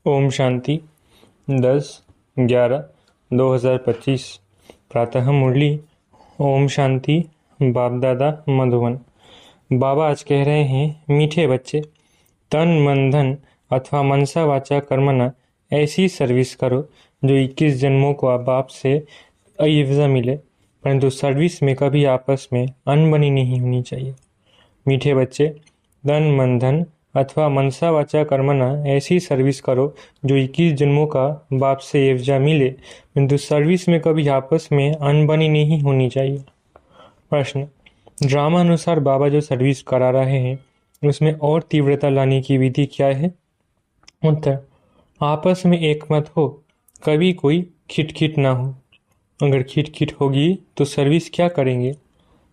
ओम शांति 10/11/2025 प्रातः मुरली। ओम शांति। बाप दादा मधुबन। बाबा आज कह रहे हैं, मीठे बच्चे, तन मन धन अथवा मनसा वाचा कर्मना ऐसी सर्विस करो जो 21 जन्मों को बाप से अयवजा मिले, परंतु सर्विस में कभी आपस में अनबनी नहीं होनी चाहिए। मीठे बच्चे, तन मन धन अथवा मनसा वाचा कर्मना ऐसी सर्विस करो जो 21 जन्मों का बाप से एवजा मिले, किंतु सर्विस में कभी आपस में अनबनी नहीं होनी चाहिए। प्रश्न: ड्रामा अनुसार बाबा जो सर्विस करा रहे हैं उसमें और तीव्रता लाने की विधि क्या है? उत्तर: आपस में एक मत हो, कभी कोई खिटखिट ना हो। अगर खिटखिट होगी तो सर्विस क्या करेंगे?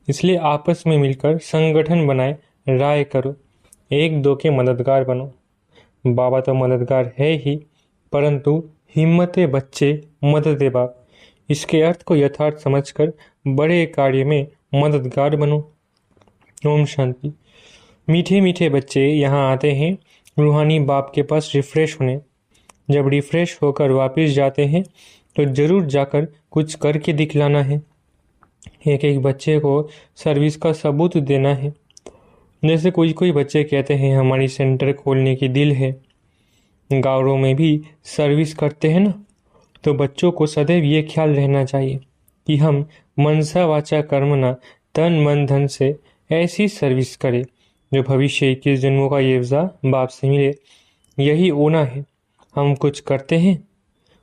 इसलिए आपस में मिलकर संगठन बनाए राय करो, एक दो के मददगार बनो। बाबा तो मददगार है ही, परंतु हिम्मते बच्चे मददे बाप, इसके अर्थ को यथार्थ समझकर बड़े कार्य में मददगार बनो। ओम शांति। मीठे मीठे बच्चे यहाँ आते हैं रूहानी बाप के पास रिफ्रेश होने। जब रिफ्रेश होकर वापस जाते हैं तो जरूर जाकर कुछ करके दिखलाना है। एक एक बच्चे को सर्विस का सबूत देना है। जैसे कोई कोई बच्चे कहते हैं हमारी सेंटर खोलने की दिल है, गाँवों में भी सर्विस करते हैं ना, तो बच्चों को सदैव ये ख्याल रहना चाहिए कि हम मनसा वाचा कर्मना तन मन धन से ऐसी सर्विस करें जो भविष्य 21 जन्मों का एवजा बाप से मिले। यही होना है। हम कुछ करते हैं,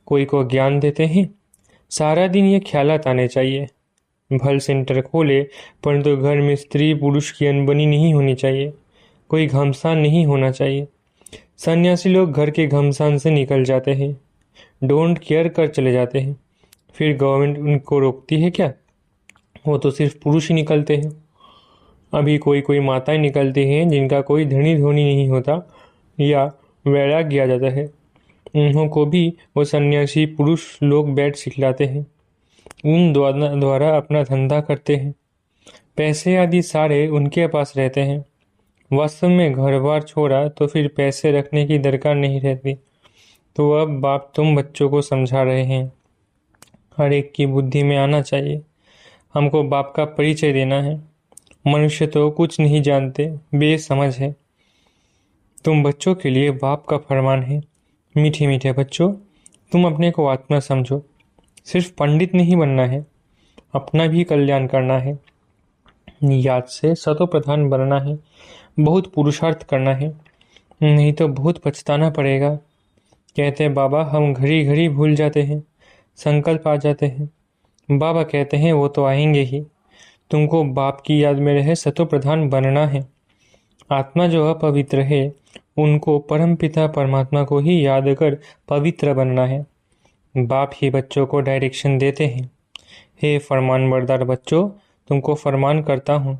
कोई को ज्ञान देते हैं, सारा दिन ये ख्यालात आने चाहिए। भल सेंटर खोले, परंतु घर में स्त्री पुरुष की अनबनी नहीं होनी चाहिए, कोई घमसान नहीं होना चाहिए। सन्यासी लोग घर के घमसान से निकल जाते हैं, डोंट केयर कर चले जाते हैं, फिर गवर्नमेंट उनको रोकती है क्या? वो तो सिर्फ पुरुष ही निकलते हैं। अभी कोई कोई माताएं निकलती हैं जिनका कोई धनी धोनी नहीं होता या वैराग्य आ जाता है, उन्हों को भी वो सन्यासी पुरुष लोग बैठ सिखलाते हैं, उन द्वारा अपना धंधा करते हैं। पैसे आदि सारे उनके पास रहते हैं। वास्तव में घर बार छोड़ा तो फिर पैसे रखने की दरकार नहीं रहती। तो अब बाप तुम बच्चों को समझा रहे हैं, हर एक की बुद्धि में आना चाहिए। हमको बाप का परिचय देना है। मनुष्य तो कुछ नहीं जानते, बेसमझ है। तुम बच्चों के लिए बाप का फरमान है, मीठे मीठे बच्चों, तुम अपने को आत्मा समझो। सिर्फ पंडित नहीं बनना है, अपना भी कल्याण करना है। याद से सतो प्रधान बनना है, बहुत पुरुषार्थ करना है, नहीं तो बहुत पछताना पड़ेगा। कहते बाबा हम घड़ी घड़ी भूल जाते हैं, संकल्प आ जाते हैं। बाबा कहते हैं वो तो आएंगे ही, तुमको बाप की याद में रहे सतो प्रधान बनना है। आत्मा जो अपवित्र है उनको परमपिता परमात्मा को ही याद कर पवित्र बनना है। बाप ही बच्चों को डायरेक्शन देते हैं। हे फरमान बरदार बच्चों, तुमको फरमान करता हूँ,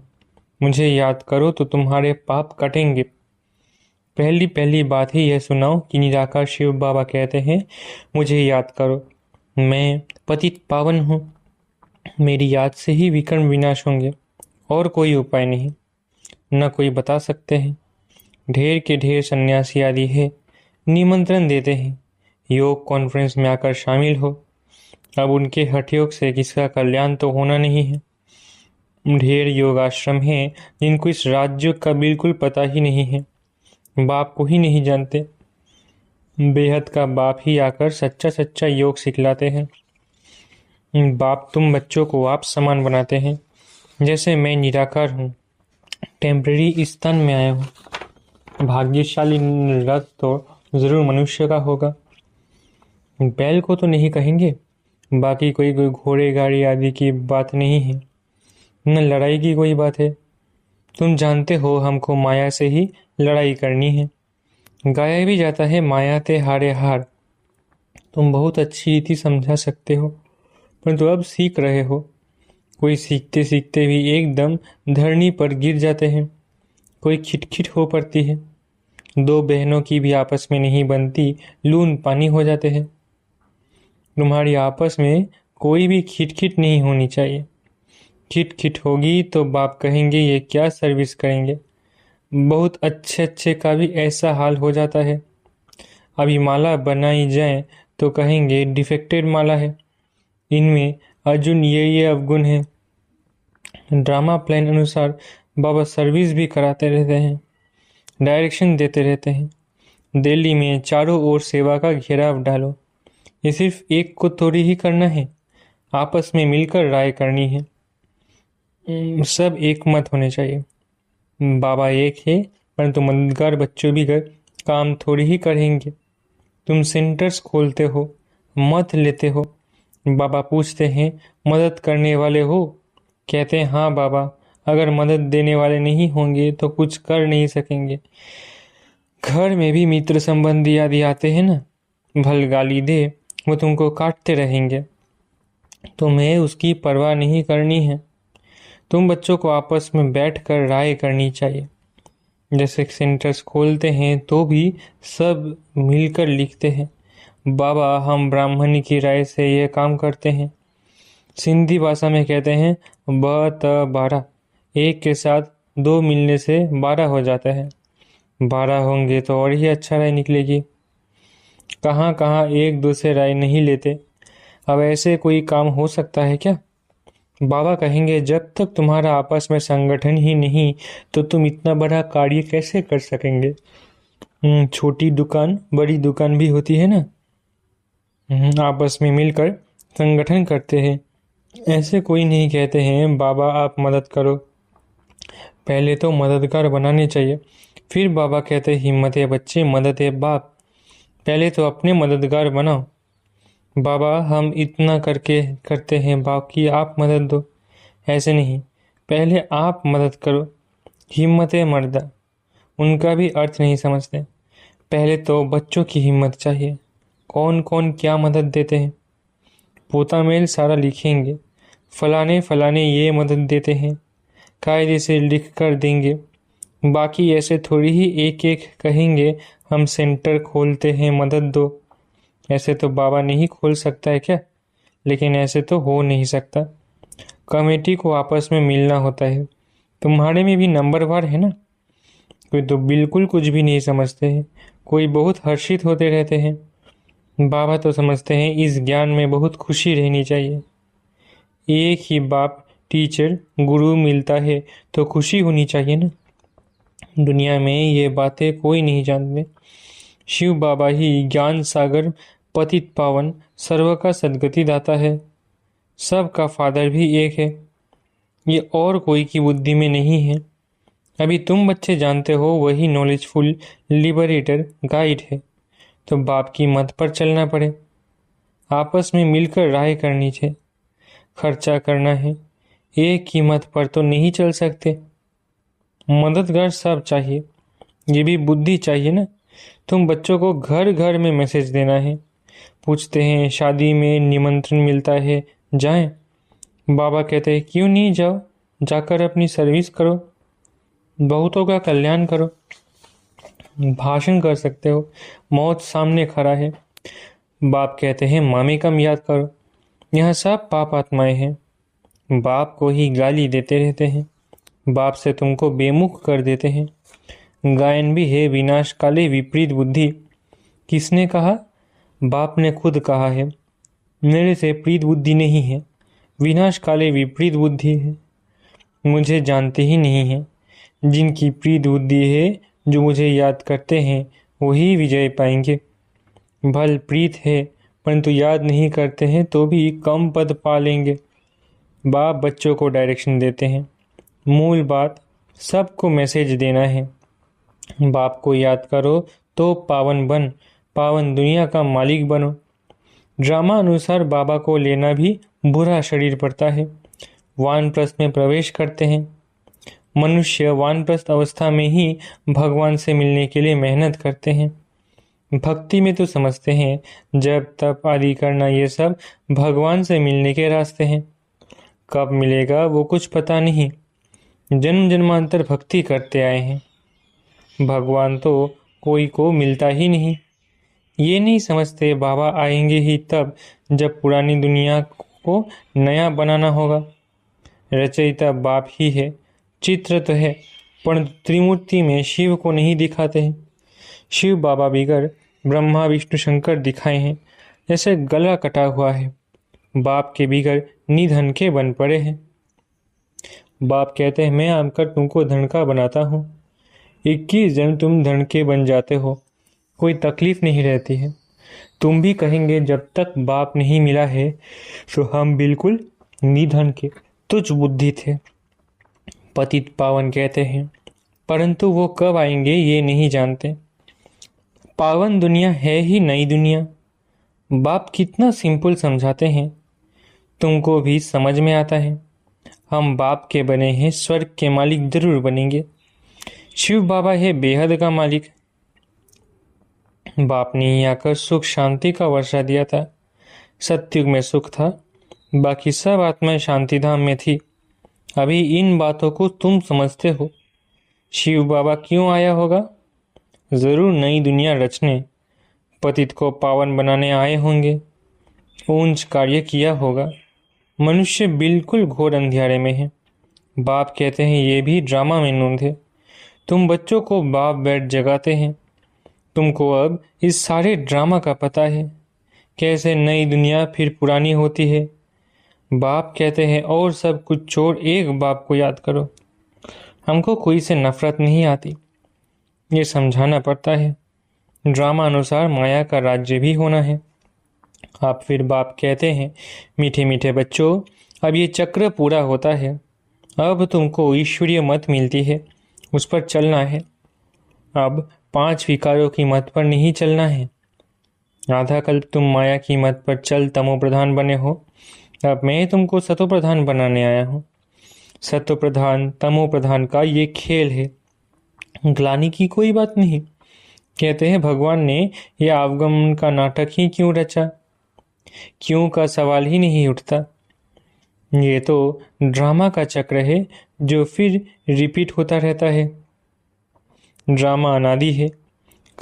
मुझे याद करो तो तुम्हारे पाप कटेंगे। पहली पहली बात ही यह सुनाओ कि निराकार शिव बाबा कहते हैं मुझे याद करो, मैं पतित पावन हूँ, मेरी याद से ही विकर्म विनाश होंगे, और कोई उपाय नहीं, न कोई बता सकते हैं। ढेर के ढेर सन्यासी आदि है, निमंत्रण देते हैं योग कॉन्फ्रेंस में आकर शामिल हो। अब उनके हठयोग से किसका कल्याण तो होना नहीं है। ढेर योग आश्रम हैं जिनको इस राज्य का बिल्कुल पता ही नहीं है, बाप को ही नहीं जानते। बेहद का बाप ही आकर सच्चा सच्चा योग सिखलाते हैं। बाप तुम बच्चों को आप समान बनाते हैं। जैसे मैं निराकार हूँ, टेम्परेरी इस तन में आया हूँ। भाग्यशाली रथ तो जरूर मनुष्य का होगा। बैल को तो नहीं कहेंगे, बाकी कोई कोई घोड़े गाड़ी आदि की बात नहीं है, न लड़ाई की कोई बात है। तुम जानते हो हमको माया से ही लड़ाई करनी है। गाया भी जाता है माया ते हारे हार। तुम बहुत अच्छी रीति समझा सकते हो, परंतु अब सीख रहे हो। कोई सीखते सीखते भी एकदम धरनी पर गिर जाते हैं, कोई खिटखिट हो पड़ती है। दो बहनों की भी आपस में नहीं बनती, लून पानी हो जाते हैं। तुम्हारी आपस में कोई भी खिटखिट नहीं होनी चाहिए। खिटखिट होगी तो बाप कहेंगे ये क्या सर्विस करेंगे। बहुत अच्छे अच्छे का भी ऐसा हाल हो जाता है। अभी माला बनाई जाए तो कहेंगे डिफेक्टेड माला है, इनमें अर्जुन ये अवगुण है। ड्रामा प्लान अनुसार बाबा सर्विस भी कराते रहते हैं, डायरेक्शन देते रहते हैं। दिल्ली में चारों ओर सेवा का घेराव डालो। ये सिर्फ एक को थोड़ी ही करना है, आपस में मिलकर राय करनी है। सब एक मत होने चाहिए। बाबा एक है, परंतु मददगार बच्चों भी काम थोड़ी ही करेंगे। तुम सेंटर्स खोलते हो, मत लेते हो। बाबा पूछते हैं मदद करने वाले हो? कहते हैं हाँ बाबा, अगर मदद देने वाले नहीं होंगे तो कुछ कर नहीं सकेंगे। घर में भी मित्र संबंधी आदि आते हैं ना, भल गाली दे वो तुमको काटते रहेंगे, तुम्हें उसकी परवाह नहीं करनी है। तुम बच्चों को आपस में बैठकर राय करनी चाहिए। जैसे सेंटर्स खोलते हैं तो भी सब मिलकर लिखते हैं, बाबा हम ब्राह्मणी की राय से यह काम करते हैं। सिंधी भाषा में कहते हैं ब त 12, एक के साथ 2 मिलने से 12 हो जाता है। 12 होंगे तो और ही अच्छा राय निकलेगी। कहाँ कहाँ एक दूसरे राय नहीं लेते। अब ऐसे कोई काम हो सकता है क्या? बाबा कहेंगे जब तक तुम्हारा आपस में संगठन ही नहीं तो तुम इतना बड़ा कार्य कैसे कर सकेंगे। छोटी दुकान बड़ी दुकान भी होती है ना, आपस में मिलकर संगठन करते हैं। ऐसे कोई नहीं कहते हैं बाबा आप मदद करो, पहले तो मददगार बनाने चाहिए। फिर बाबा कहते हिम्मत है बच्चे, मदद है बाप, पहले तो अपने मददगार बनाओ। बाबा हम इतना करके करते हैं, बाकी आप मदद दो। ऐसे नहीं, पहले आप मदद करो। हिम्मत है मर्दा, उनका भी अर्थ नहीं समझते। पहले तो बच्चों की हिम्मत चाहिए। कौन कौन क्या मदद देते हैं, पोता मेल सारा लिखेंगे, फलाने फलाने ये मदद देते हैं, कायदे से लिख कर देंगे। बाकी ऐसे थोड़ी ही एक एक कहेंगे हम सेंटर खोलते हैं मदद दो। ऐसे तो बाबा नहीं खोल सकता है क्या? लेकिन ऐसे तो हो नहीं सकता। कमेटी को आपस में मिलना होता है। तुम्हारे में भी नंबरवार है ना। कोई तो बिल्कुल कुछ भी नहीं समझते हैं, कोई बहुत हर्षित होते रहते हैं। बाबा तो समझते हैं इस ज्ञान में बहुत खुशी रहनी चाहिए। एक ही बाप टीचर गुरु मिलता है तो खुशी होनी चाहिए ना। दुनिया में ये बातें कोई नहीं जानते। शिव बाबा ही ज्ञान सागर, पतित पावन, सर्व का सदगति दाता है। सबका फादर भी एक है, ये और कोई की बुद्धि में नहीं है। अभी तुम बच्चे जानते हो वही नॉलेजफुल लिबरेटर गाइड है। तो बाप की मत पर चलना पड़े, आपस में मिलकर राय करनी चाहिए, खर्चा करना है। एक की मत पर तो नहीं चल सकते। मददगार सब चाहिए, ये भी बुद्धि चाहिए ना। तुम बच्चों को घर घर में मैसेज देना है। पूछते हैं शादी में निमंत्रण मिलता है, जाएं? बाबा कहते हैं क्यों नहीं जाओ, जाकर अपनी सर्विस करो, बहुतों का कल्याण करो। भाषण कर सकते हो, मौत सामने खड़ा है। बाप कहते हैं मामे कम याद करो। यहाँ सब पाप आत्माएं हैं, बाप को ही गाली देते रहते हैं, बाप से तुमको बेमुख कर देते हैं। गायन भी है विनाश काले विपरीत बुद्धि। किसने कहा? बाप ने खुद कहा है, मेरे से प्रीत बुद्धि नहीं है, विनाश काले विपरीत बुद्धि है। मुझे जानते ही नहीं है। जिनकी प्रीत बुद्धि है, जो मुझे याद करते हैं, वही विजय पाएंगे। भल प्रीत है परंतु याद नहीं करते हैं तो भी कम पद पा लेंगे। बाप बच्चों को डायरेक्शन देते हैं। मूल बात सबको मैसेज देना है, बाप को याद करो तो पावन बन, पावन दुनिया का मालिक बनो। ड्रामा अनुसार बाबा को लेना भी बुरा शरीर पड़ता है। वानप्रस्थ में प्रवेश करते हैं। मनुष्य वानप्रस्थ अवस्था में ही भगवान से मिलने के लिए मेहनत करते हैं। भक्ति में तो समझते हैं जब तप आदि करना, ये सब भगवान से मिलने के रास्ते हैं। कब मिलेगा वो कुछ पता नहीं। जन्म जन्मांतर भक्ति करते आए हैं, भगवान तो कोई को मिलता ही नहीं। ये नहीं समझते बाबा आएंगे ही तब जब पुरानी दुनिया को नया बनाना होगा। रचयिता बाप ही है, चित्र तो है, परंतु त्रिमूर्ति में शिव को नहीं दिखाते हैं। शिव बाबा बिगर ब्रह्मा विष्णु शंकर दिखाए हैं, जैसे गला कटा हुआ है। बाप के बिगड़ निधन के बन पड़े हैं। बाप कहते हैं मैं आकर तुमको धन का बनाता हूँ। 21 जन्म तुम धन के बन जाते हो, कोई तकलीफ नहीं रहती है। तुम भी कहेंगे जब तक बाप नहीं मिला है तो हम बिल्कुल निधन के तुच्छ बुद्धि थे। पतित पावन कहते हैं, परंतु वो कब आएंगे ये नहीं जानते। पावन दुनिया है ही नई दुनिया। बाप कितना सिंपल समझाते हैं, तुमको भी समझ में आता है। हम बाप के बने हैं, स्वर्ग के मालिक जरूर बनेंगे। शिव बाबा है बेहद का मालिक। बाप ने ही आकर सुख शांति का वर्षा दिया था। सत्युग में सुख था, बाकी सब आत्माएं शांति धाम में थी। अभी इन बातों को तुम समझते हो। शिव बाबा क्यों आया होगा? जरूर नई दुनिया रचने, पतित को पावन बनाने आए होंगे। ऊंच कार्य किया होगा। मनुष्य बिल्कुल घोर अंधियारे में है। बाप कहते हैं ये भी ड्रामा में नूंद है। तुम बच्चों को बाप बैठ जगाते हैं। तुमको अब इस सारे ड्रामा का पता है, कैसे नई दुनिया फिर पुरानी होती है। बाप कहते हैं और सब कुछ छोड़ एक बाप को याद करो। हमको कोई से नफरत नहीं आती, ये समझाना पड़ता है। ड्रामा अनुसार माया का राज्य भी होना है। आप फिर बाप कहते हैं मीठे मीठे बच्चों, अब ये चक्र पूरा होता है। अब तुमको ईश्वरीय मत मिलती है, उस पर चलना है। अब 5 विकारों की मत पर नहीं चलना है। आधा कल्प तुम माया की मत पर चल तमो प्रधान बने हो। अब मैं तुमको सतो प्रधान बनाने आया हूँ। सतो प्रधान तमो प्रधान का ये खेल है, ग्लानि की कोई बात नहीं। कहते हैं भगवान ने यह अवगमन का नाटक ही क्यों रचा? क्यों का सवाल ही नहीं उठता। ये तो ड्रामा का चक्र है जो फिर रिपीट होता रहता है। ड्रामा अनादि है।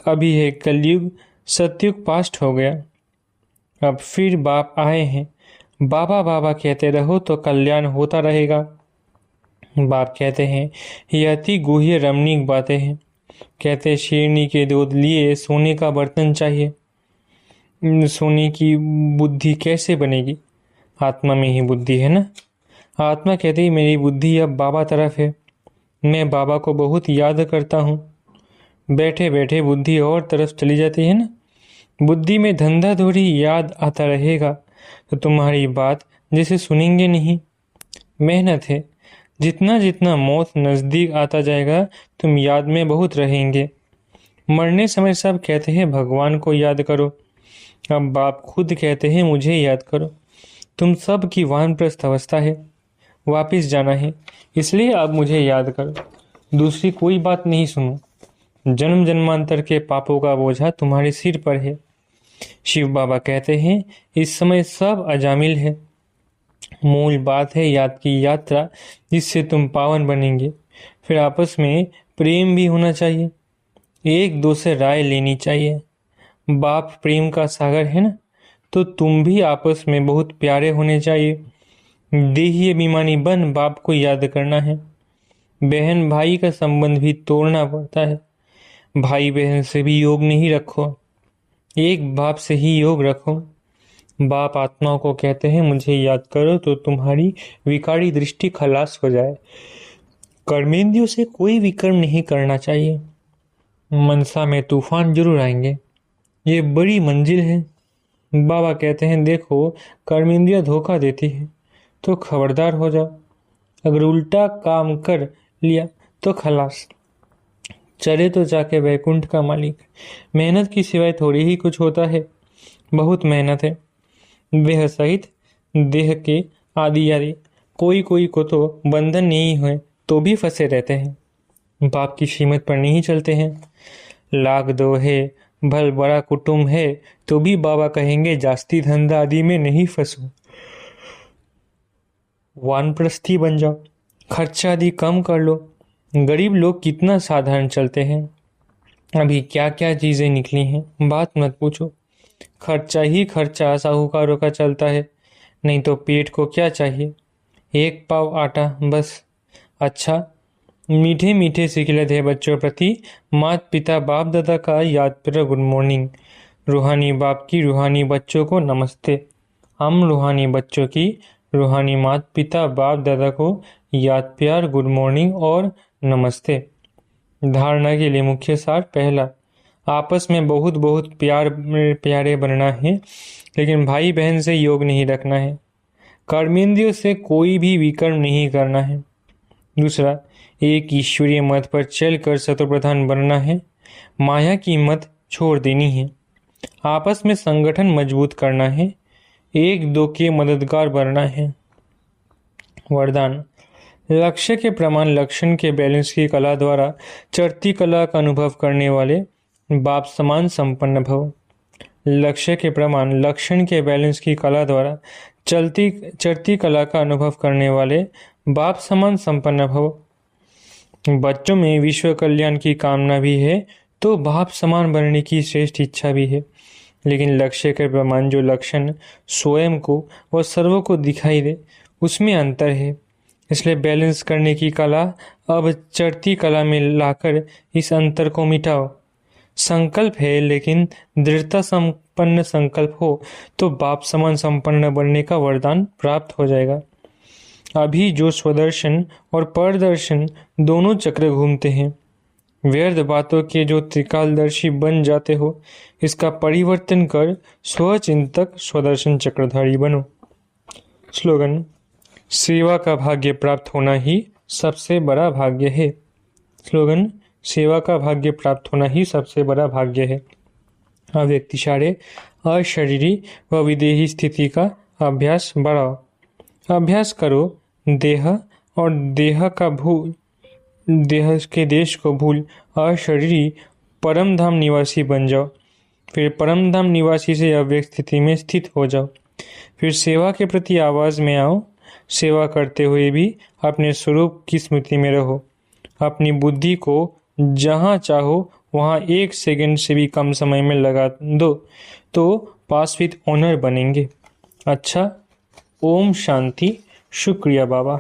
अभी है कलयुग, सतयुग पास्ट हो गया। अब फिर बाप आए हैं। बाबा बाबा कहते रहो तो कल्याण होता रहेगा। बाप कहते हैं ये अति गुह्य रमणीक बातें हैं। कहते शेरनी के दूध लिए सोने का बर्तन चाहिए। सोने की बुद्धि कैसे बनेगी? आत्मा में ही बुद्धि है ना। आत्मा कहती है मेरी बुद्धि अब बाबा तरफ है, मैं बाबा को बहुत याद करता हूँ। बैठे बैठे बुद्धि और तरफ चली जाती है ना। बुद्धि में धंधा धोरी याद आता रहेगा तो तुम्हारी बात जैसे सुनेंगे नहीं। मेहनत है, जितना जितना मौत नज़दीक आता जाएगा तुम याद में बहुत रहेंगे। मरने समय सब कहते हैं भगवान को याद करो, अब बाप खुद कहते हैं मुझे याद करो। तुम सब की वानप्रस्थ अवस्था है, वापिस जाना है, इसलिए अब मुझे याद करो। दूसरी कोई बात नहीं सुनो। जन्म जन्मांतर के पापों का बोझा तुम्हारे सिर पर है। शिव बाबा कहते हैं इस समय सब अजामिल है। मूल बात है याद की यात्रा, जिससे तुम पावन बनेंगे। फिर आपस में प्रेम भी होना चाहिए, एक दो से राय लेनी चाहिए। बाप प्रेम का सागर है ना, तो तुम भी आपस में बहुत प्यारे होने चाहिए। देही अभिमानी बन बाप को याद करना है। बहन भाई का संबंध भी तोड़ना पड़ता है। भाई बहन से भी योग नहीं रखो, एक बाप से ही योग रखो। बाप आत्माओं को कहते हैं मुझे याद करो तो तुम्हारी विकारी दृष्टि खलास हो जाए। कर्मेंद्रियों से कोई विकर्म नहीं करना चाहिए। मनसा में तूफान जरूर आएंगे, ये बड़ी मंजिल है। बाबा कहते हैं देखो कर्मेंद्रियां धोखा देती है तो खबरदार हो जाओ। अगर उल्टा काम कर लिया तो खलास। चले तो जाके वैकुंठ का मालिक। मेहनत की सिवाय थोड़ी ही कुछ होता है, बहुत मेहनत है। देह सहित देह के आदि आदि कोई कोई को तो बंधन नहीं हुए तो भी फंसे रहते हैं, बाप की कीमत पर नहीं चलते हैं। लाख दो है भल बड़ा कुटुंब है तो भी बाबा कहेंगे जास्ती धंधा आदि में नहीं फंसो। वानप्रस्थी बन जाओ, खर्चा आदि कम कर लो। गरीब लोग कितना साधारण चलते हैं। अभी क्या क्या चीजें निकली हैं बात मत पूछो। खर्चा ही खर्चा साहूकारों का चलता है, नहीं तो पेट को क्या चाहिए, 1 पाव आटा बस। अच्छा मीठे मीठे सिखलत है बच्चों प्रति माता पिता बाप दादा का याद करो। Good morning. रूहानी बाप की रूहानी बच्चों को नमस्ते। हम रूहानी बच्चों की रूहानी माता पिता बाप दादा को याद प्यार गुड मॉर्निंग और नमस्ते। धारणा के लिए मुख्य सार। पहला, आपस में बहुत बहुत प्यारे बनना है, लेकिन भाई बहन से योग नहीं रखना है। कर्मेंद्रियों से कोई भी विकर्म नहीं करना है। दूसरा, एक ईश्वरीय मत पर चलकर शत्रुप्रधान बनना है। माया की मत छोड़ देनी है। आपस में संगठन मजबूत करना है। एक दो के मददगार बनना है। वरदान। लक्ष्य के प्रमाण लक्षण के बैलेंस की कला द्वारा चढ़ती कला का अनुभव करने वाले बाप समान संपन्न भव। लक्ष्य के प्रमाण लक्षण के बैलेंस की कला द्वारा चढ़ती कला का अनुभव करने वाले बाप समान संपन्न भव। बच्चों में विश्व कल्याण की कामना भी है तो बाप समान बनने की श्रेष्ठ इच्छा भी है, लेकिन लक्ष्य के प्रमाण जो लक्षण स्वयं को व सर्वों को दिखाई दे उसमें अंतर है। इसलिए बैलेंस करने की कला अब चढ़ती कला में लाकर इस अंतर को मिटाओ। संकल्प है, लेकिन दृढ़ता संपन्न संकल्प हो तो बाप समान संपन्न बनने का वरदान प्राप्त हो जाएगा। अभी जो स्वदर्शन और परदर्शन दोनों चक्र घूमते हैं, व्यर्थ बातों के जो त्रिकालदर्शी बन जाते हो, इसका परिवर्तन कर स्वचिंतक स्वदर्शन चक्रधारी बनो। स्लोगन। सेवा का भाग्य प्राप्त होना ही सबसे बड़ा भाग्य है। स्लोगन। सेवा का भाग्य प्राप्त होना ही सबसे बड़ा भाग्य है। अव्यक्तिशारे अशरीरी व विदेही स्थिति का अभ्यास बढ़ाओ। अभ्यास करो देह और देह के देश को भूल अशरीरी परम धाम निवासी बन जाओ। फिर परम धाम निवासी से अव्यक्त स्थिति में स्थित हो जाओ। फिर सेवा के प्रति आवाज में आओ। सेवा करते हुए भी अपने स्वरूप की स्मृति में रहो। अपनी बुद्धि को जहाँ चाहो वहाँ 1 सेकंड से भी कम समय में लगा दो तो पास विद ऑनर बनेंगे। अच्छा, ओम शांति। शुक्रिया बाबा।